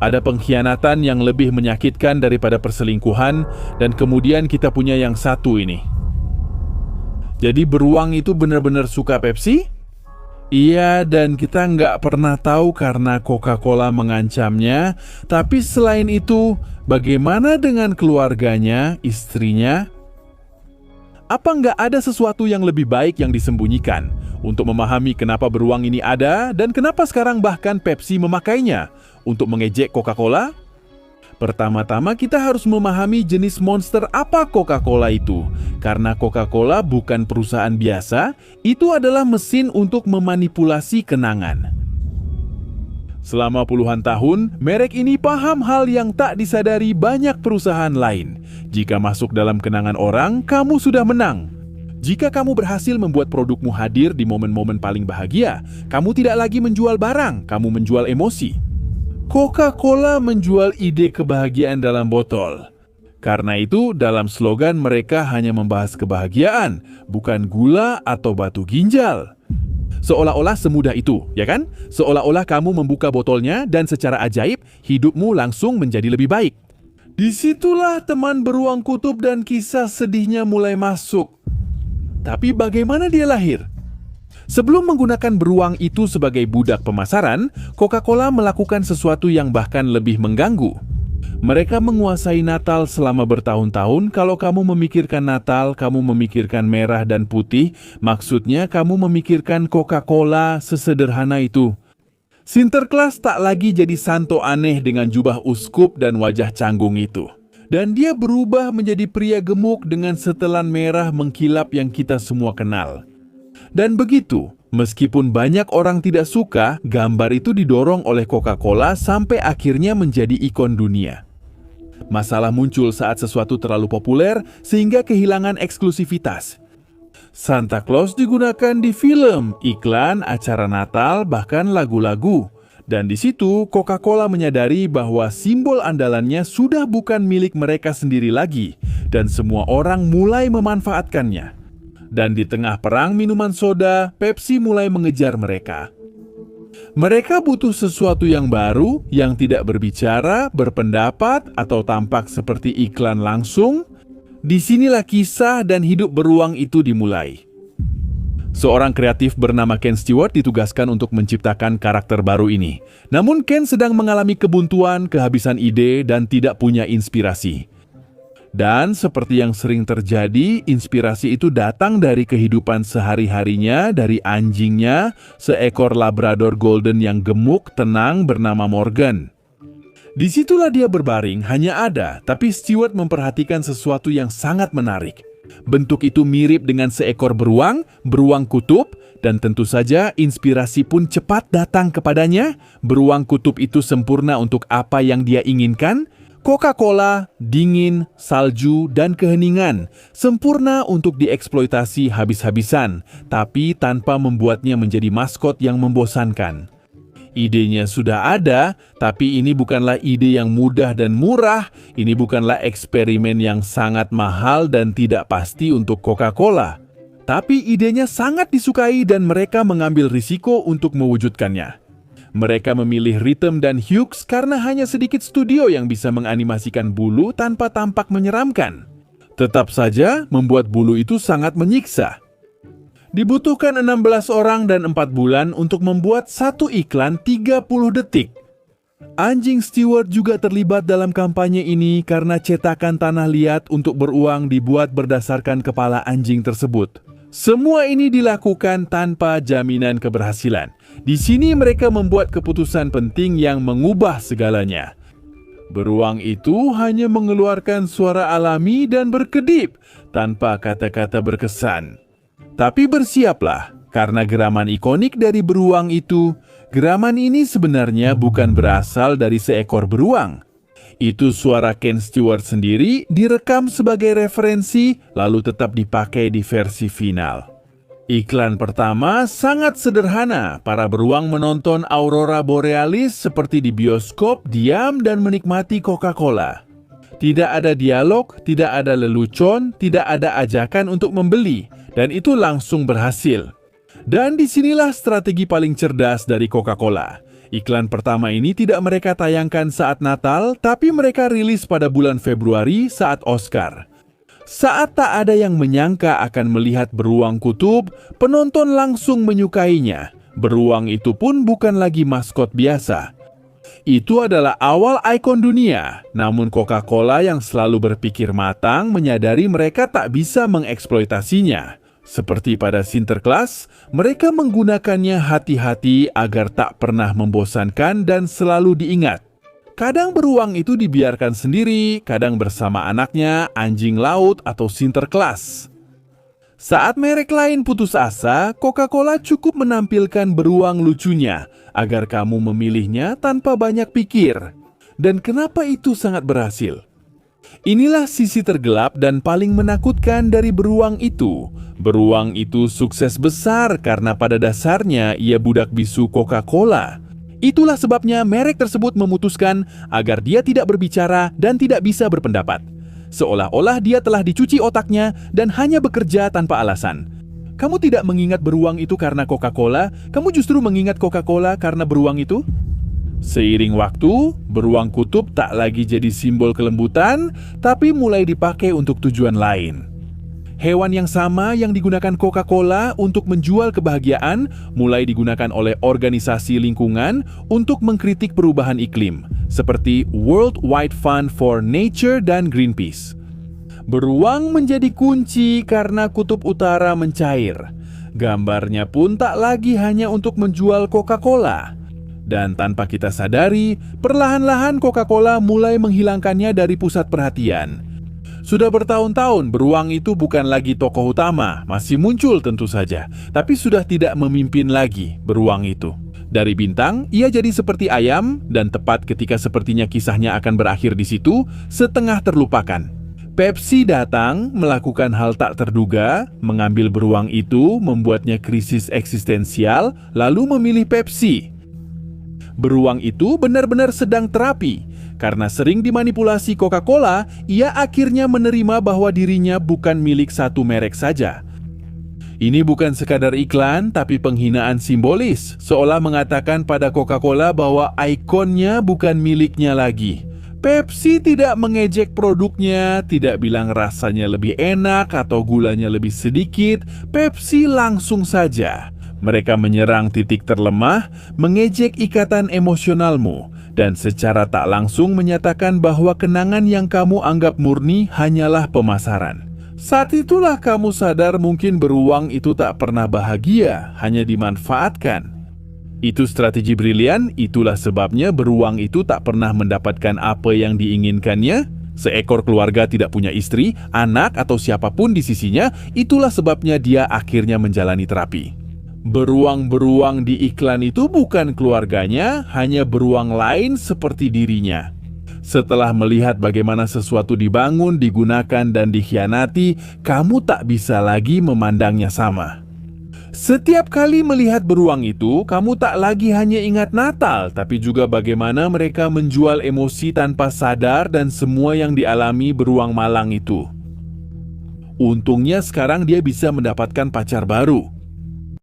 Ada pengkhianatan yang lebih menyakitkan daripada perselingkuhan, dan kemudian kita punya yang satu ini. Jadi beruang itu benar-benar suka Pepsi? Iya, dan kita nggak pernah tahu karena Coca-Cola mengancamnya. Tapi selain itu, bagaimana dengan keluarganya, istrinya? Apa nggak ada sesuatu yang lebih baik yang disembunyikan? Untuk memahami kenapa beruang ini ada dan kenapa sekarang bahkan Pepsi memakainya untuk mengejek Coca-Cola? Pertama-tama kita harus memahami jenis monster apa Coca-Cola itu. Karena Coca-Cola bukan perusahaan biasa, itu adalah mesin untuk memanipulasi kenangan. Selama puluhan tahun, merek ini paham hal yang tak disadari banyak perusahaan lain. Jika masuk dalam kenangan orang, kamu sudah menang. Jika kamu berhasil membuat produkmu hadir di momen-momen paling bahagia, kamu tidak lagi menjual barang, kamu menjual emosi. Coca-Cola menjual ide kebahagiaan dalam botol. Karena itu, dalam slogan mereka hanya membahas kebahagiaan, bukan gula atau batu ginjal. Seolah-olah semudah itu, ya kan? Seolah-olah kamu membuka botolnya dan secara ajaib, hidupmu langsung menjadi lebih baik. Disitulah teman beruang kutub dan kisah sedihnya mulai masuk. Tapi bagaimana dia lahir? Sebelum menggunakan beruang itu sebagai budak pemasaran, Coca-Cola melakukan sesuatu yang bahkan lebih mengganggu. Mereka menguasai Natal selama bertahun-tahun. Kalau kamu memikirkan Natal, kamu memikirkan merah dan putih, maksudnya kamu memikirkan Coca-Cola sesederhana itu. Sinterklas tak lagi jadi santo aneh dengan jubah uskup dan wajah canggung itu. Dan dia berubah menjadi pria gemuk dengan setelan merah mengkilap yang kita semua kenal. Dan begitu, meskipun banyak orang tidak suka, gambar itu didorong oleh Coca-Cola sampai akhirnya menjadi ikon dunia. Masalah muncul saat sesuatu terlalu populer sehingga kehilangan eksklusivitas. Santa Claus digunakan di film, iklan, acara Natal, bahkan lagu-lagu. Dan di situ Coca-Cola menyadari bahwa simbol andalannya sudah bukan milik mereka sendiri lagi dan semua orang mulai memanfaatkannya. Dan di tengah perang minuman soda, Pepsi mulai mengejar mereka. Mereka butuh sesuatu yang baru, yang tidak berbicara, berpendapat, atau tampak seperti iklan langsung. Disinilah kisah dan hidup beruang itu dimulai. Seorang kreatif bernama Ken Stewart ditugaskan untuk menciptakan karakter baru ini. Namun Ken sedang mengalami kebuntuan, kehabisan ide, dan tidak punya inspirasi. Dan seperti yang sering terjadi, inspirasi itu datang dari kehidupan sehari-harinya, dari anjingnya, seekor Labrador Golden yang gemuk, tenang bernama Morgan. Disitulah dia berbaring, hanya ada, tapi Stewart memperhatikan sesuatu yang sangat menarik. Bentuk itu mirip dengan seekor beruang, beruang kutub, dan tentu saja inspirasi pun cepat datang kepadanya. Beruang kutub itu sempurna untuk apa yang dia inginkan. Coca-Cola, dingin, salju, dan keheningan, sempurna untuk dieksploitasi habis-habisan, tapi tanpa membuatnya menjadi maskot yang membosankan. Idenya sudah ada, tapi ini bukanlah ide yang mudah dan murah, ini bukanlah eksperimen yang sangat mahal dan tidak pasti untuk Coca-Cola. Tapi idenya sangat disukai dan mereka mengambil risiko untuk mewujudkannya. Mereka memilih Rhythm dan Hughes karena hanya sedikit studio yang bisa menganimasikan bulu tanpa tampak menyeramkan. Tetap saja, membuat bulu itu sangat menyiksa. Dibutuhkan 16 orang dan 4 bulan untuk membuat satu iklan 30 detik. Anjing Stewart juga terlibat dalam kampanye ini karena cetakan tanah liat untuk beruang dibuat berdasarkan kepala anjing tersebut. Semua ini dilakukan tanpa jaminan keberhasilan. Di sini mereka membuat keputusan penting yang mengubah segalanya. Beruang itu hanya mengeluarkan suara alami dan berkedip tanpa kata-kata berkesan. Tapi bersiaplah, karena geraman ikonik dari beruang itu, geraman ini sebenarnya bukan berasal dari seekor beruang. Itu suara Ken Stewart sendiri direkam sebagai referensi lalu tetap dipakai di versi final. Iklan pertama sangat sederhana. Para beruang menonton aurora borealis seperti di bioskop, diam dan menikmati Coca-Cola. Tidak ada dialog, tidak ada lelucon, tidak ada ajakan untuk membeli, dan itu langsung berhasil. Dan disinilah strategi paling cerdas dari Coca-Cola. Iklan pertama ini tidak mereka tayangkan saat Natal, tapi mereka rilis pada bulan Februari saat Oscar. Saat tak ada yang menyangka akan melihat beruang kutub, penonton langsung menyukainya. Beruang itu pun bukan lagi maskot biasa. Itu adalah awal ikon dunia, namun Coca-Cola yang selalu berpikir matang menyadari mereka tak bisa mengeksploitasinya. Seperti pada Sinterklas, mereka menggunakannya hati-hati agar tak pernah membosankan dan selalu diingat. Kadang beruang itu dibiarkan sendiri, kadang bersama anaknya, anjing laut atau Sinterklas. Saat merek lain putus asa, Coca-Cola cukup menampilkan beruang lucunya agar kamu memilihnya tanpa banyak pikir. Dan kenapa itu sangat berhasil? Inilah sisi tergelap dan paling menakutkan dari beruang itu. Beruang itu sukses besar karena pada dasarnya ia budak bisu Coca-Cola. Itulah sebabnya merek tersebut memutuskan agar dia tidak berbicara dan tidak bisa berpendapat. Seolah-olah dia telah dicuci otaknya dan hanya bekerja tanpa alasan. Kamu tidak mengingat beruang itu karena Coca-Cola, kamu justru mengingat Coca-Cola karena beruang itu? Seiring waktu, beruang kutub tak lagi jadi simbol kelembutan, tapi mulai dipakai untuk tujuan lain. Hewan yang sama yang digunakan Coca-Cola untuk menjual kebahagiaan, mulai digunakan oleh organisasi lingkungan untuk mengkritik perubahan iklim, seperti World Wide Fund for Nature dan Greenpeace. Beruang menjadi kunci karena kutub utara mencair. Gambarnya pun tak lagi hanya untuk menjual Coca-Cola. Dan tanpa kita sadari, perlahan-lahan Coca-Cola mulai menghilangkannya dari pusat perhatian. Sudah bertahun-tahun beruang itu bukan lagi tokoh utama, masih muncul tentu saja, tapi sudah tidak memimpin lagi beruang itu. Dari bintang, ia jadi seperti ayam, dan tepat ketika sepertinya kisahnya akan berakhir di situ, setengah terlupakan. Pepsi datang, melakukan hal tak terduga, mengambil beruang itu, membuatnya krisis eksistensial, lalu memilih Pepsi. Beruang itu benar-benar sedang terapi. Karena sering dimanipulasi Coca-Cola, ia akhirnya menerima bahwa dirinya bukan milik satu merek saja. Ini bukan sekadar iklan, tapi penghinaan simbolis, seolah mengatakan pada Coca-Cola bahwa ikonnya bukan miliknya lagi. Pepsi tidak mengejek produknya, tidak bilang rasanya lebih enak atau gulanya lebih sedikit. Pepsi langsung saja. Mereka menyerang titik terlemah, mengejek ikatan emosionalmu, dan secara tak langsung menyatakan bahwa kenangan yang kamu anggap murni hanyalah pemasaran. Saat itulah kamu sadar mungkin beruang itu tak pernah bahagia, hanya dimanfaatkan. Itu strategi brilian, itulah sebabnya beruang itu tak pernah mendapatkan apa yang diinginkannya. Seekor keluarga tidak punya istri, anak atau siapapun di sisinya, itulah sebabnya dia akhirnya menjalani terapi. Beruang-beruang di iklan itu bukan keluarganya, hanya beruang lain seperti dirinya. Setelah melihat bagaimana sesuatu dibangun, digunakan, dan dikhianati, kamu tak bisa lagi memandangnya sama. Setiap kali melihat beruang itu, kamu tak lagi hanya ingat Natal, tapi juga bagaimana mereka menjual emosi tanpa sadar dan semua yang dialami beruang malang itu. Untungnya sekarang dia bisa mendapatkan pacar baru.